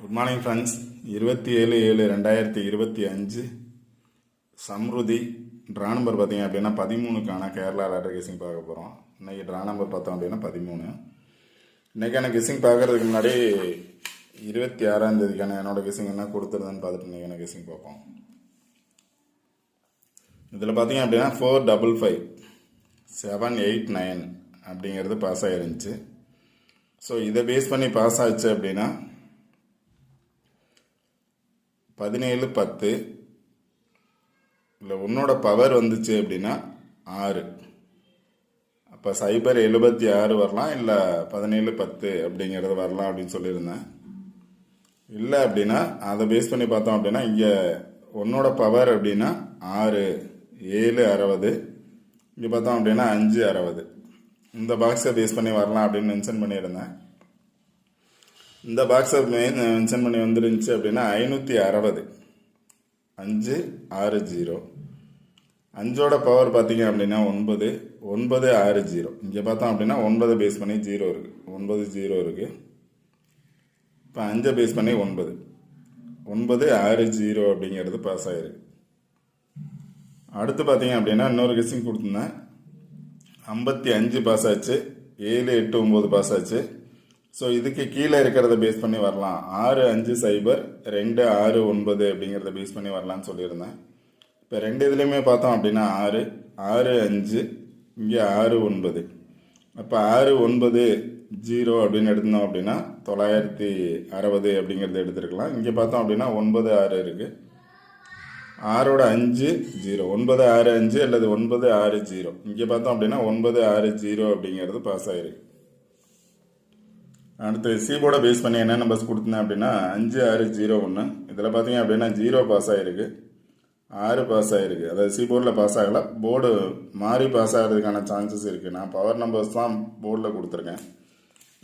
Good morning friends. 27/7/2025 Samriddhi draw number பார்த்தீங்க அப்படின்னா 13க்கான Kerala lottery guessing பார்க்க போகிறோம். இன்றைக்கி ட்ரா நம்பர் பார்த்தோம் அப்படின்னா 13. இன்றைக்கான கெஸிங் பார்க்குறதுக்கு முன்னாடி 26ஆம் தேதிக்கான என்னோடய கெஸிங் என்ன கொடுத்துருதுன்னு பார்த்துட்டு இன்றைக்கான கெஸிங் பார்ப்போம். இதில் பார்த்தீங்க அப்படின்னா 455 789 அப்படிங்கிறது பாஸ் ஆகிருந்துச்சு. ஸோ இதை பேஸ் பண்ணி பாஸ் ஆச்சு அப்படின்னா 17/10 இல்லை உன்னோட பவர் வந்துச்சு அப்படின்னா 6. அப்போ 076 வரலாம், இல்லை 17/10 அப்படிங்கிறது வரலாம் அப்படின்னு சொல்லியிருந்தேன். இல்லை அப்படின்னா அதை பேஸ் பண்ணி பார்த்தோம் அப்படின்னா இங்கே உன்னோட பவர் அப்படின்னா 6 760, இங்கே பார்த்தோம் அப்படின்னா 560. இந்த பாக்ஸை பேஸ் பண்ணி வரலாம் அப்படின்னு மென்ஷன் பண்ணியிருந்தேன். இந்த பாக்ஸை மென்ஷன் பண்ணி வந்துருந்துச்சு அப்படின்னா 560 560. 5ஓட பவர் பார்த்தீங்க அப்படின்னா 9 960. இங்கே பார்த்தோம் அப்படின்னா 9 பேஸ் பண்ணி 0 இருக்குது, 9 0 இருக்குது. இப்போ 5 பேஸ் பண்ணி 9 960 அப்படிங்கிறது பாஸ் ஆகிருக்கு. அடுத்து பார்த்தீங்க அப்படின்னா இன்னொரு கெஸ்ஸிங் கொடுத்துருந்தேன். 55 பாஸ் ஆச்சு, 7 8 9 பாஸ் ஆச்சு. ஸோ இதுக்கு கீழே இருக்கிறத பேஸ் பண்ணி வரலாம். 650 2 6 9 அப்படிங்கிறத பேஸ் பண்ணி வரலான்னு சொல்லியிருந்தேன். இப்போ ரெண்டு இதுலேயுமே பார்த்தோம் அப்படின்னா 6 6 5, இங்கே 6 9. அப்போ 6 9 0 அப்படின்னு எடுத்தோம் அப்படின்னா 960 அப்படிங்கிறத எடுத்துருக்கலாம். இங்கே பார்த்தோம் அப்படின்னா 9 6 இருக்குது. 6ஓட 5 0, 9 6 5 அல்லது 9 6 0. இங்கே பார்த்தோம் அப்படின்னா 9 6 0 அப்படிங்கிறது பாஸ் ஆகிருக்கு. அடுத்து சிபோர்டை பேஸ் பண்ணி என்ன நம்பர்ஸ் கொடுத்தேன் அப்படின்னா 5 6 0 1. இதில் பார்த்தீங்க அப்படின்னா 0 பாஸ் ஆகிருக்கு, 6 பாஸ் ஆகிருக்கு. அதாவது சிபோர்டில் பாஸ் ஆகலை, போர்டு மாறி பாஸ் ஆகிறதுக்கான சான்சஸ் இருக்குது. நான் பவர் நம்பர்ஸ் தான் போர்டில் கொடுத்துருக்கேன்.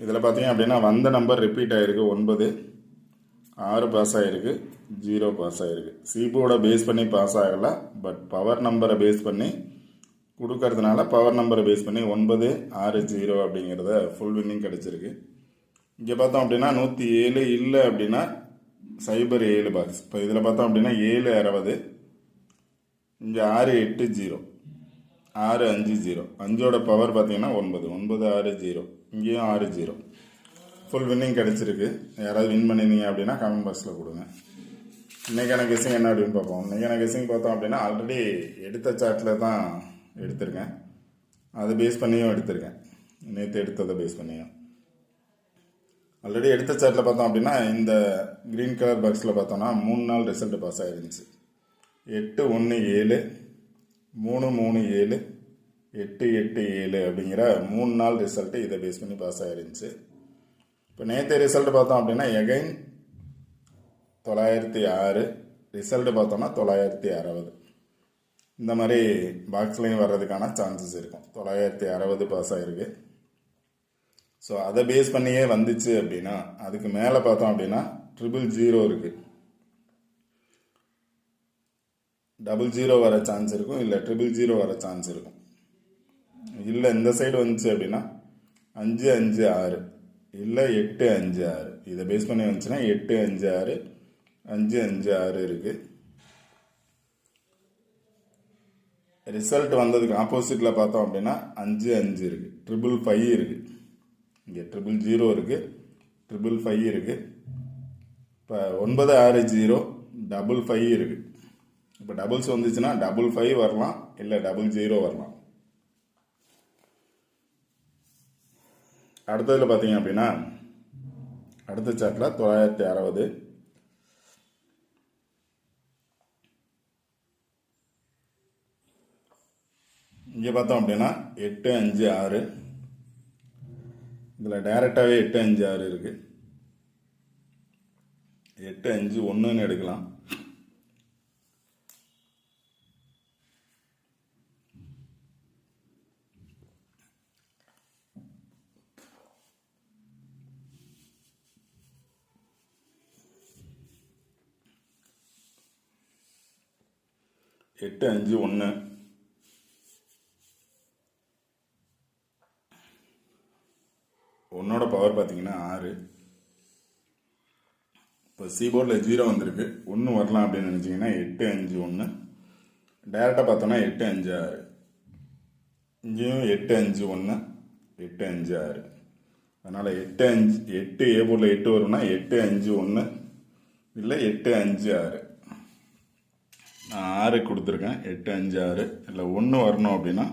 இதில் பார்த்தீங்க அப்படின்னா வந்த நம்பர் ரிப்பீட் ஆகிருக்கு 9, 6 பாஸ் ஆகிருக்கு, 0 பாஸ் ஆகிருக்கு. சிபோர்டை பேஸ் பண்ணி பாஸ் ஆகலை, பட் பவர் நம்பரை பேஸ் பண்ணி கொடுக்கறதுனால பவர் நம்பரை பேஸ் பண்ணி 9 6 0 அப்படிங்கிறத ஃபுல் வின்னிங் கிடச்சிருக்கு. இங்கே பார்த்தோம் அப்படின்னா 107 இல்லை அப்படின்னா 07 பாக்ஸ். இப்போ இதில் பார்த்தோம் அப்படின்னா 760, இங்கே 6 8 0 6 5 0. 5ஓட பவர் பார்த்தீங்கன்னா 9 960, இங்கேயும் 6 0. ஃபுல் வின்னிங் கிடச்சிருக்கு. யாராவது வின் பண்ணியிருந்தீங்க அப்படின்னா கமெண்ட் பாக்ஸில் கொடுங்க. இன்றைக்கான கெஸிங் என்ன அப்படின்னு பார்ப்போம். இன்றைக்கான கெஸிங் பார்த்தோம் அப்படின்னா ஆல்ரெடி எடுத்த சார்ட்டில் தான் எடுத்திருக்கேன், அதை பேஸ் பண்ணியும் எடுத்திருக்கேன். நேற்று எடுத்ததை பேஸ் பண்ணியும் ஆல்ரெடி எடுத்த சார்ட்டில் பார்த்தோம் அப்படின்னா இந்த க்ரீன் கலர் பாக்ஸில் பார்த்தோன்னா 3 நாள் ரிசல்ட் பாஸ் ஆகிருந்துச்சு. 8 1 7 3 3 7 8 8 7 அப்படிங்கிற 3 நாள் ரிசல்ட்டு இதை பேஸ் பண்ணி பாஸ் ஆகிருந்துச்சு. இப்போ நேற்று ரிசல்ட் பார்த்தோம் அப்படின்னா எகைன் 906, ரிசல்ட்டு பார்த்தோம்னா 960. இந்த மாதிரி பாக்ஸ்லையும் வர்றதுக்கான சான்சஸ் இருக்கும். 960 பாஸ் ஆகிருக்கு. ஸோ அதை பேஸ் பண்ணியே வந்துச்சு அப்படின்னா அதுக்கு மேலே பார்த்தோம் அப்படின்னா 000 இருக்குது, 00 வர சான்ஸ் இருக்கும், இல்லை 000 வர சான்ஸ் இருக்கும். இல்லை இந்த சைடு வந்துச்சு அப்படின்னா 5 5 6, இல்லை 8 5 6. இதை பேஸ் பண்ணி வந்துச்சுன்னா 8 5 6 5 5 6 இருக்குது. ரிசல்ட் வந்ததுக்கு ஆப்போசிட்டில் பார்த்தோம் அப்படின்னா 5 5 இருக்குது, 555 இருக்குது, இங்கே 000 இருக்குது, 555 இருக்குது. இப்போ 9 6 0 55 இருக்குது. இப்போ டபுள்ஸ் வந்துச்சுன்னா 55 வரலாம், இல்லை 00 வரலாம். அடுத்ததில் பார்த்தீங்க அப்படின்னா அடுத்த சார்ட்டில் 960, இங்கே பார்த்தோம் அப்படின்னா 8 5 6. இதில் டைரெக்டாகவே 8 5 6 இருக்குது, 8 5 1ன்னு எடுக்கலாம். எட்டு 5 1. ஒன்னோட பவர் பார்த்தீங்கன்னா 6. இப்போ சீபோர்டில் 0 வந்திருக்கு, 1 வரலாம் அப்படின்னு நினச்சிங்கன்னா 8 5 1. டேரெக்டாக பார்த்தோன்னா 8 5 6. இங்கேயும் 8 5 1 8 5 6. அதனால் 8 5 8 ஏ போர்டில் 8 வரும்னா 8 5 1 இல்லை 8 5 6. நான் 6 கொடுத்துருக்கேன், 8 5 6. இல்லை 1 வரணும் அப்படின்னா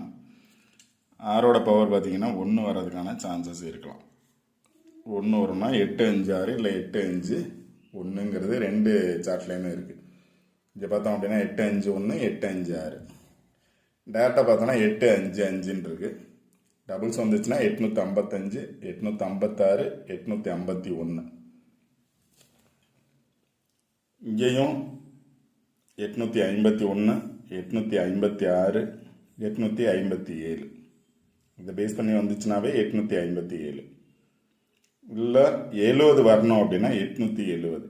6ஓட பவர் பார்த்தீங்கன்னா 1 வர்றதுக்கான சான்சஸ் இருக்கலாம். 1 வரும்னா 8 5 6 இல்லை 8 5 1ங்கிறது 2 சார்ட்லேயுமே இருக்குது. இங்கே பார்த்தோம் அப்படின்னா 8 5 1 8 5 6. டேரெக்டாக பார்த்தோன்னா 8 5 5ன்னு இருக்குது. டபுள்ஸ் வந்துச்சுன்னா 855 856 851. இங்கேயும் 851 856 857. இதை பேஸ் பண்ணி வந்துச்சுனாவே 857. இல்லை 70 வரணும் அப்படின்னா 870.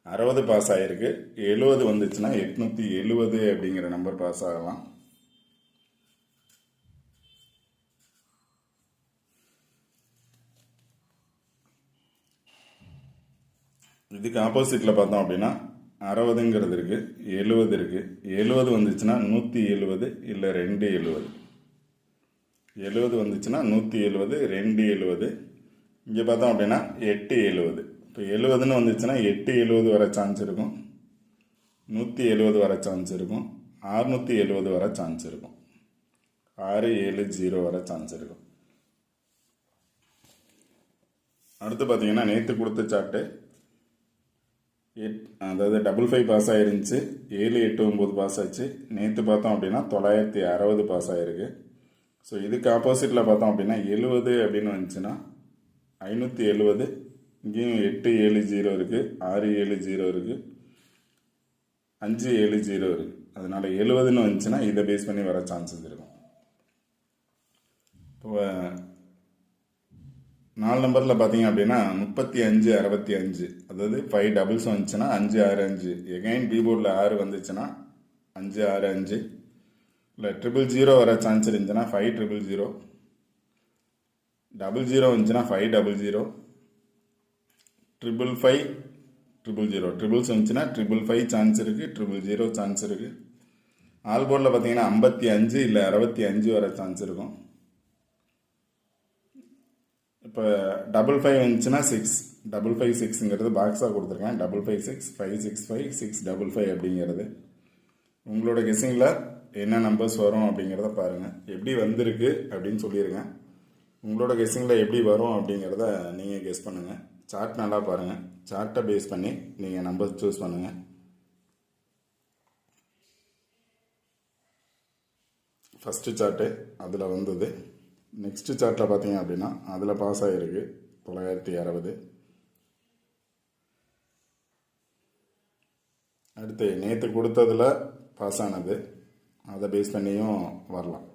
60 பாஸ் ஆகிருக்கு, 70 வந்துச்சுன்னா 870 அப்படிங்கிற நம்பர் பாஸ் ஆகலாம். இதுக்கு ஆப்போசிட்டில் பார்த்தோம் அப்படின்னா 60ங்கிறது இருக்குது, 70 இருக்குது. 70 வந்துச்சுன்னா 170 இல்லை 270. 70 வந்துச்சுன்னா 170 270. இங்கே பார்த்தோம் அப்படின்னா 870. இப்போ 70ன்னு வந்துச்சுன்னா 870 வர சான்ஸ் இருக்கும், 170 வர சான்ஸ் இருக்கும், 670 வர சான்ஸ் இருக்கும், 670 வர சான்ஸ் இருக்கும். அடுத்து பார்த்தீங்கன்னா நேற்று கொடுத்த சார்ட்டு அதாவது 55 பாஸ் ஆகிருந்துச்சு, 7 8 9 பாஸ் ஆச்சு. நேற்று பார்த்தோம் அப்படின்னா 960 பாஸ் ஆகிருக்கு. ஸோ இதுக்கு ஆப்போசிட்டில் பார்த்தோம் அப்படின்னா 70 அப்படின்னு வந்துச்சுன்னா 570. இங்கேயும் 870 இருக்குது, 670 இருக்குது, 570 இருக்குது. அதனால் 70ன்னு வந்துச்சுன்னா இதை பேஸ் பண்ணி வர சான்சஸ் இருக்கும். இப்போ 4 நம்பரில் பார்த்தீங்க அப்படின்னா 35 65. அதாவது 5 டபுள்ஸ் வந்துச்சுன்னா 5 6 5. எகைன் பீபோர்டில் 6 வந்துச்சுன்னா 5 6 5. இல்லை 000 வர சான்ஸ் இருந்துச்சுன்னா 5 000. 00 வந்துச்சுன்னா 5 00. 555 000. ட்ரிபிள்ஸ் வந்துச்சுன்னா 555 சான்ஸ் இருக்குது, 000 சான்ஸ் இருக்குது. ஆல் போர்டில் பார்த்தீங்கன்னா 55 இல்லை 65 வர சான்ஸ் இருக்கும். இப்போ 55 வந்துச்சுன்னா 6. 555 6ங்கிறது பாக்ஸாக கொடுத்துருக்கேன். 556 565 655 அப்படிங்கிறது. உங்களோட கெஸ்ஸிங்கில் என்ன நம்பர்ஸ் வரும் அப்படிங்கிறத பாருங்கள். எப்படி வந்திருக்கு அப்படின்னு சொல்லிடுங்க. உங்களோட கெஸ்ஸிங்கில் எப்படி வரும் அப்படிங்கிறத நீங்கள் கெஸ் பண்ணுங்கள். சார்ட் நல்லா பாருங்கள். சார்ட்டை பேஸ் பண்ணி நீங்கள் நம்பர்ஸ் சூஸ் பண்ணுங்கள். ஃபஸ்ட்டு சார்ட்டு அதில் வந்தது. நெக்ஸ்ட் சார்ட்டில் பார்த்தீங்க அப்படின்னா அதில் பாஸ் ஆகிருக்கு 960. அடுத்து நேற்று கொடுத்ததில் பாஸ் ஆனது, அதை பேஸ் பண்ணியும் வரலாம்.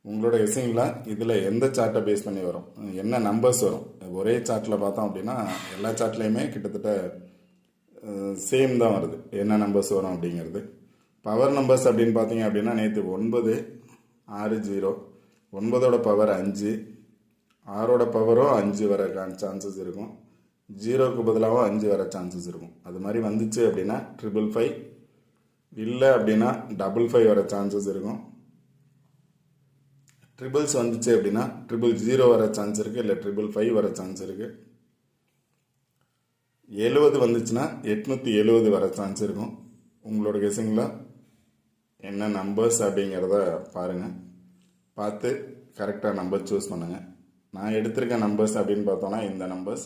உங்களோட கெஸ்ஸிங்கில் இதில் எந்த சார்ட்டை பேஸ் பண்ணி வரும், என்ன நம்பர்ஸ் வரும். ஒரே சார்ட்டில் பார்த்தோம் அப்படின்னா எல்லா சார்ட்லேயுமே கிட்டத்தட்ட சேம் தான் வருது, என்ன நம்பர்ஸ் வரும் அப்படிங்கிறது. பவர் நம்பர்ஸ் அப்படின்னு பார்த்தீங்க அப்படின்னா நேற்று 9 6 0. 9ஓட பவர் 5, 6ஓட பவரும் 5 வர சான்சஸ் இருக்கும், 0க்கு பதிலாகவும் 5 வர சான்சஸ் இருக்கும். அது மாதிரி வந்துச்சு அப்படின்னா 555. இல்லை அப்படின்னா 55 வர சான்சஸ் இருக்கும். ட்ரிபிள்ஸ் வந்துச்சு அப்படின்னா 000 வர சான்ஸ் இருக்குது, இல்லை 555 வர சான்ஸ் இருக்குது. 70 வந்துச்சுன்னா 870 வர சான்ஸ் இருக்கும். உங்களோட கெஸ்ஸிங்கில் என்ன நம்பர்ஸ் அப்படிங்கிறத பாருங்கள். பார்த்து கரெக்டாக நம்பர் சூஸ் பண்ணுங்கள். நான் எடுத்திருக்க நம்பர்ஸ் அப்படின்னு பார்த்தோன்னா இந்த நம்பர்ஸ்.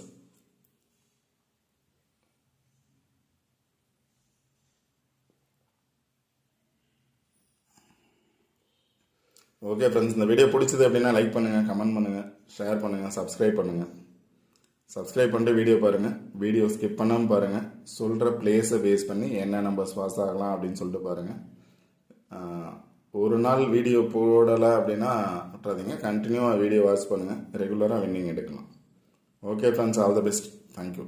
ஓகே ஃப்ரெண்ட்ஸ், இந்த வீடியோ பிடிச்சது அப்படின்னா லைக் பண்ணுங்கள், கமெண்ட் பண்ணுங்கள், ஷேர் பண்ணுங்கள், சப்ஸ்கிரைப் பண்ணுங்கள். சப்ஸ்கிரைப் பண்ணிட்டு வீடியோ பாருங்கள். வீடியோ ஸ்கிப் பண்ணாமல் பாருங்கள். சொல்கிற பிளேஸை பேஸ் பண்ணி என்ன நம்பர்ஸ் பாஸ் ஆகலாம் அப்படின்னு சொல்லிட்டு பாருங்கள். ஒரு நாள் வீடியோ போடலை அப்படின்னா விட்டுறாதீங்க. கண்டினியூவாக வீடியோ வாட்ச் பண்ணுங்கள். ரெகுலராக வின்னிங் எடுக்கலாம். Okay friends, all the best. Thank you.